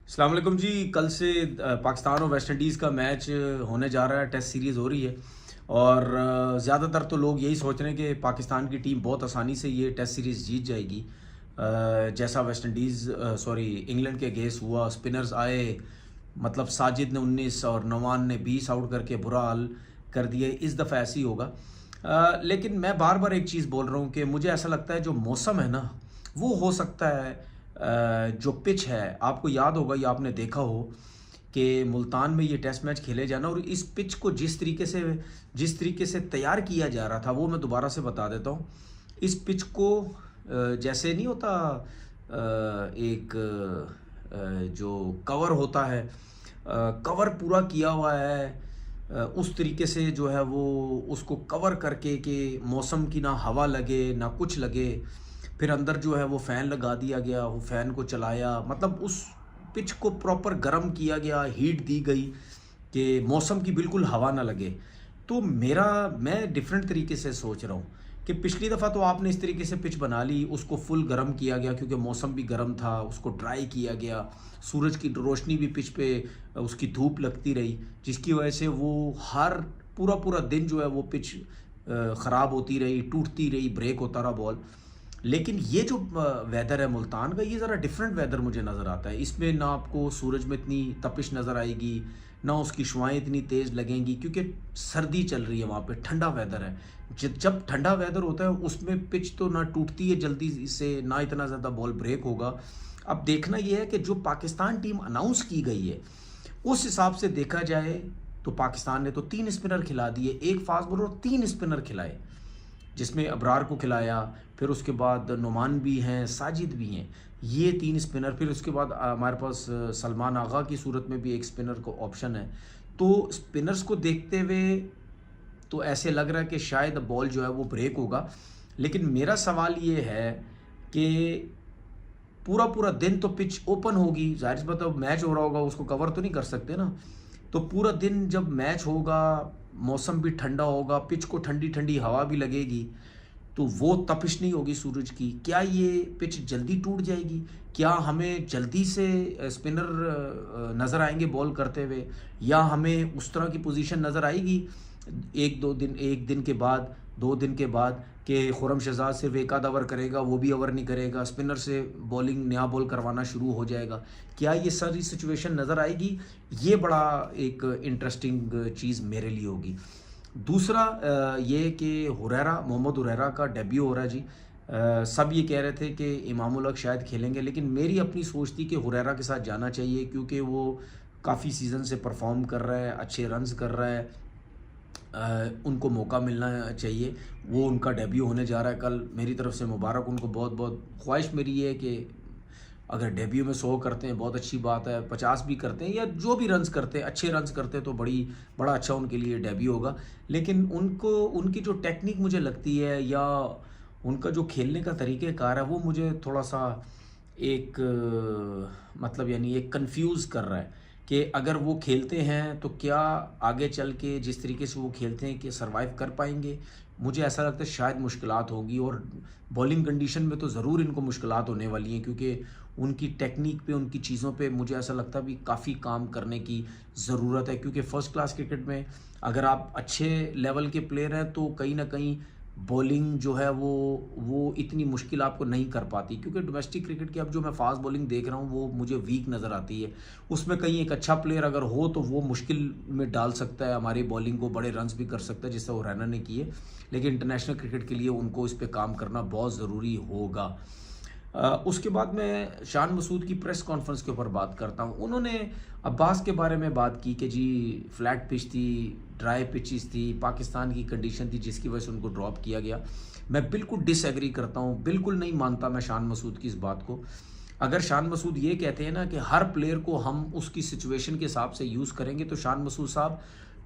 अस्सलाम वालेकुम जी। कल से पाकिस्तान और वेस्ट इंडीज़ का मैच होने जा रहा है। टेस्ट सीरीज़ हो रही है और ज़्यादातर तो लोग यही सोच रहे हैं कि पाकिस्तान की टीम बहुत आसानी से ये टेस्ट सीरीज़ जीत जाएगी। जैसा वेस्ट इंडीज़ सॉरी इंग्लैंड के अगेंस्ट हुआ, स्पिनर्स आए, मतलब साजिद ने 19 और नवान ने 20 आउट करके बुरा हाल कर दिए। इस दफ़ा ऐसे ही होगा। लेकिन मैं बार बार एक चीज़ बोल रहा हूँ कि मुझे ऐसा लगता है जो मौसम है ना, वो हो सकता है जो पिच है, आपको याद होगा या आपने देखा हो कि मुल्तान में ये टेस्ट मैच खेले जाना, और इस पिच को जिस तरीके से तैयार किया जा रहा था वो मैं दोबारा से बता देता हूँ। इस पिच को जैसे नहीं होता, एक जो कवर होता है, कवर पूरा किया हुआ है, उस तरीके से जो है वो उसको कवर करके कि मौसम की ना हवा लगे ना कुछ लगे। फिर अंदर जो है वो फ़ैन लगा दिया गया, वो फ़ैन को चलाया, मतलब उस पिच को प्रॉपर गर्म किया गया, हीट दी गई कि मौसम की बिल्कुल हवा ना लगे। तो मैं डिफरेंट तरीके से सोच रहा हूँ कि पिछली दफ़ा तो आपने इस तरीके से पिच बना ली, उसको फुल गर्म किया गया क्योंकि मौसम भी गर्म था, उसको ड्राई किया गया, सूरज की रोशनी भी पिच पे उसकी धूप लगती रही, जिसकी वजह से वो हर पूरा पूरा दिन जो है वो पिच ख़राब होती रही, टूटती रही, ब्रेक होता रहा बॉल। लेकिन ये जो वेदर है मुल्तान का, ये ज़रा डिफरेंट वेदर मुझे नज़र आता है। इसमें ना आपको सूरज में इतनी तपिश नज़र आएगी, ना उसकी शुआएं इतनी तेज़ लगेंगी क्योंकि सर्दी चल रही है, वहाँ पे ठंडा वेदर है। जब ठंडा वेदर होता है उसमें पिच तो ना टूटती है जल्दी से, ना इतना ज़्यादा बॉल ब्रेक होगा। अब देखना ये है कि जो पाकिस्तान टीम अनाउंस की गई है उस हिसाब से देखा जाए तो पाकिस्तान ने तो 3 स्पिनर खिला दिए, एक फास्ट बॉलर और 3 स्पिनर खिलाए, जिसमें अबरार को खिलाया, फिर उसके बाद नुमान भी हैं, साजिद भी हैं, ये 3 स्पिनर। फिर उसके बाद हमारे पास सलमान आगा की सूरत में भी एक स्पिनर को ऑप्शन है। तो स्पिनर्स को देखते हुए तो ऐसे लग रहा है कि शायद बॉल जो है वो ब्रेक होगा। लेकिन मेरा सवाल ये है कि पूरा पूरा दिन तो पिच ओपन होगी, जाहिर सी बात है, मैच हो रहा होगा, उसको कवर तो नहीं कर सकते ना। तो पूरा दिन जब मैच होगा, मौसम भी ठंडा होगा, पिच को ठंडी ठंडी हवा भी लगेगी, तो वो तपिश नहीं होगी सूरज की। क्या ये पिच जल्दी टूट जाएगी? क्या हमें जल्दी से स्पिनर नज़र आएंगे बॉल करते हुए, या हमें उस तरह की पोजीशन नज़र आएगी एक दिन के बाद, 2 दिन के बाद, कि खुरम शहजाद सिर्फ एक आध ओवर करेगा, वो भी ओवर नहीं करेगा, स्पिनर से बॉलिंग नया बॉल करवाना शुरू हो जाएगा? क्या ये सारी सिचुएशन नज़र आएगी? ये बड़ा एक इंटरेस्टिंग चीज़ मेरे लिए होगी। दूसरा ये कि मोहम्मद हुरैरा का डेब्यू हो रहा है जी। सब ये कह रहे थे कि इमामुल हक शायद खेलेंगे, लेकिन मेरी अपनी सोच थी कि हुरैरा के साथ जाना चाहिए क्योंकि वो काफ़ी सीज़न से परफॉर्म कर रहा है, अच्छे रन्स कर रहा है, उनको मौका मिलना चाहिए। वो उनका डेब्यू होने जा रहा है कल, मेरी तरफ से मुबारक उनको। बहुत बहुत ख्वाहिश मेरी ये है कि अगर डेब्यू में 100 करते हैं बहुत अच्छी बात है, 50 भी करते हैं या जो भी रन्स करते हैं, अच्छे रन्स करते हैं तो बड़ा अच्छा उनके लिए डेब्यू होगा। लेकिन उनकी जो टेक्निक मुझे लगती है, या उनका जो खेलने का तरीक़ेकार है, वो मुझे थोड़ा सा एक मतलब यानी एक कंफ्यूज कर रहा है कि अगर वो खेलते हैं तो क्या आगे चल के जिस तरीके से वो खेलते हैं कि सरवाइव कर पाएंगे? मुझे ऐसा लगता है शायद मुश्किलात होंगी, और बॉलिंग कंडीशन में तो ज़रूर इनको मुश्किलात होने वाली हैं क्योंकि उनकी टेक्निक पे, उनकी चीज़ों पे मुझे ऐसा लगता है भी काफ़ी काम करने की ज़रूरत है। क्योंकि फ़र्स्ट क्लास क्रिकेट में अगर आप अच्छे लेवल के प्लेयर हैं तो कहीं ना कहीं बॉलिंग जो है वो इतनी मुश्किल आपको नहीं कर पाती, क्योंकि डोमेस्टिक क्रिकेट की अब जो मैं फास्ट बॉलिंग देख रहा हूँ वो मुझे वीक नज़र आती है। उसमें कहीं एक अच्छा प्लेयर अगर हो तो वो मुश्किल में डाल सकता है हमारी बॉलिंग को, बड़े रन्स भी कर सकता है जिससे वो रैना ने किए। लेकिन इंटरनेशनल क्रिकेट के लिए उनको इस पर काम करना बहुत ज़रूरी होगा। उसके बाद मैं शान मसूद की प्रेस कॉन्फ्रेंस के ऊपर बात करता हूँ। उन्होंने अब्बास के बारे में बात की कि जी फ्लैट पिच थी, ड्राई पिचेस थी, पाकिस्तान की कंडीशन थी जिसकी वजह से उनको ड्रॉप किया गया। मैं बिल्कुल डिसएग्री करता हूँ, बिल्कुल नहीं मानता मैं शान मसूद की इस बात को। अगर शान मसूद ये कहते हैं ना कि हर प्लेयर को हम उसकी सिचुएशन के हिसाब से यूज़ करेंगे, तो शान मसूद साहब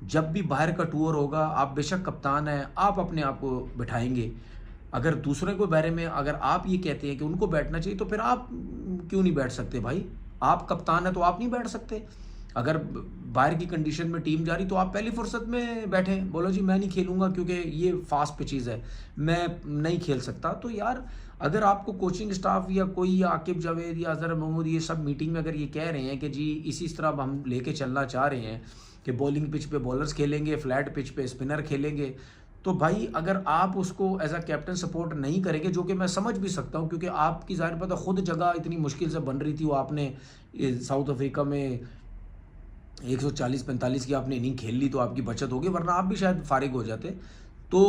जब भी बाहर का टूर होगा, आप बेशक कप्तान हैं, आप अपने आप को बिठाएंगे। अगर दूसरे को बारे में अगर आप ये कहते हैं कि उनको बैठना चाहिए, तो फिर आप क्यों नहीं बैठ सकते भाई? आप कप्तान है तो आप नहीं बैठ सकते? अगर बाहर की कंडीशन में टीम जा रही तो आप पहली फुर्सत में बैठे बोलो जी मैं नहीं खेलूंगा क्योंकि ये फास्ट पिचेस है, मैं नहीं खेल सकता। तो यार अगर आपको कोचिंग स्टाफ या कोई या आकिब जावेद या अजहर महमूद ये सब मीटिंग में अगर ये कह रहे हैं कि जी इसी तरह हम लेके चलना चाह रहे हैं कि बॉलिंग पिच पे बॉलर्स खेलेंगे, फ्लैट पिच पे स्पिनर खेलेंगे, तो भाई अगर आप उसको एज अ कैप्टन सपोर्ट नहीं करेंगे, जो कि मैं समझ भी सकता हूँ क्योंकि आपकी जाहिर पता खुद जगह इतनी मुश्किल से बन रही थी, वो आपने साउथ अफ्रीका में 140-45 की आपने इनिंग खेल ली तो आपकी बचत होगी, वरना आप भी शायद फारिग हो जाते। तो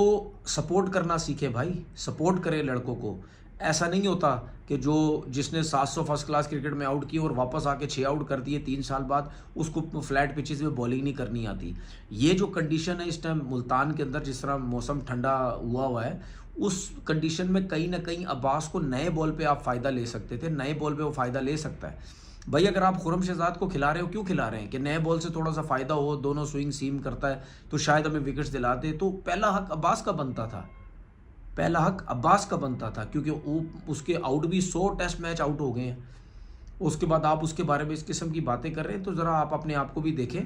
सपोर्ट करना सीखे भाई, सपोर्ट करें लड़कों को। ऐसा नहीं होता कि जो जिसने 700 फर्स्ट क्लास क्रिकेट में आउट किए और वापस आके 6 आउट कर दिए 3 साल बाद, उसको फ्लैट पिचेस में बॉलिंग नहीं करनी आती। ये जो कंडीशन है इस टाइम मुल्तान के अंदर, जिस तरह मौसम ठंडा हुआ है, उस कंडीशन में कहीं ना कहीं अब्बास को नए बॉल पे आप फ़ायदा ले सकते थे, नए बॉल पे वो फ़ायदा ले सकता है। भाई अगर आप खुरम शहजाद को खिला रहे हो, क्यों खिला रहे हैं कि नए बॉल से थोड़ा सा फ़ायदा हो, दोनों स्विंग सीम करता है तो शायद हमें विकेट्स दिलाते। तो पहला हक अब्बास का बनता था, पहला हक अब्बास का बनता था, क्योंकि उसके आउट भी 100 टेस्ट मैच आउट हो गए हैं। उसके बाद आप उसके बारे में इस किस्म की बातें कर रहे हैं, तो ज़रा आप अपने आप को भी देखें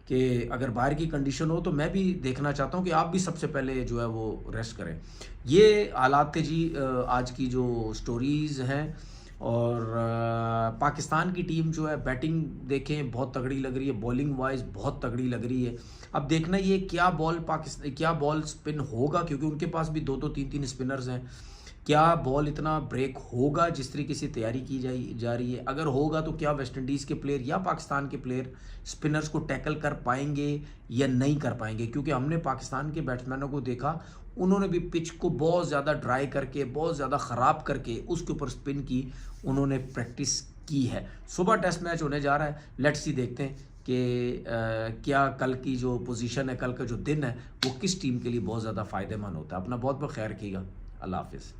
कि अगर बाहर की कंडीशन हो तो मैं भी देखना चाहता हूं कि आप भी सबसे पहले जो है वो रेस्ट करें। ये हालात थे जी आज की जो स्टोरीज़ हैं। और पाकिस्तान की टीम जो है बैटिंग देखें बहुत तगड़ी लग रही है, बॉलिंग वाइज बहुत तगड़ी लग रही है। अब देखना ये क्या बॉल स्पिन होगा, क्योंकि उनके पास भी 2-2 3-3 स्पिनर्स हैं। क्या बॉल इतना ब्रेक होगा जिस तरीके से तैयारी की जा रही है? अगर होगा तो क्या वेस्ट इंडीज़ के प्लेयर या पाकिस्तान के प्लेयर स्पिनर्स को टैकल कर पाएंगे या नहीं कर पाएंगे? क्योंकि हमने पाकिस्तान के बैट्समैनों को देखा, उन्होंने भी पिच को बहुत ज़्यादा ड्राई करके, बहुत ज़्यादा ख़राब करके उसके ऊपर स्पिन की उन्होंने प्रैक्टिस की है। सुबह टेस्ट मैच होने जा रहा है, लेट्स सी देखते हैं कि क्या कल की जो पोजीशन है, कल का जो दिन है वो किस टीम के लिए बहुत ज़्यादा फ़ायदेमंद होता है। अपना बहुत बहुत ख्याल रखिएगा। अल्लाह हाफिज़।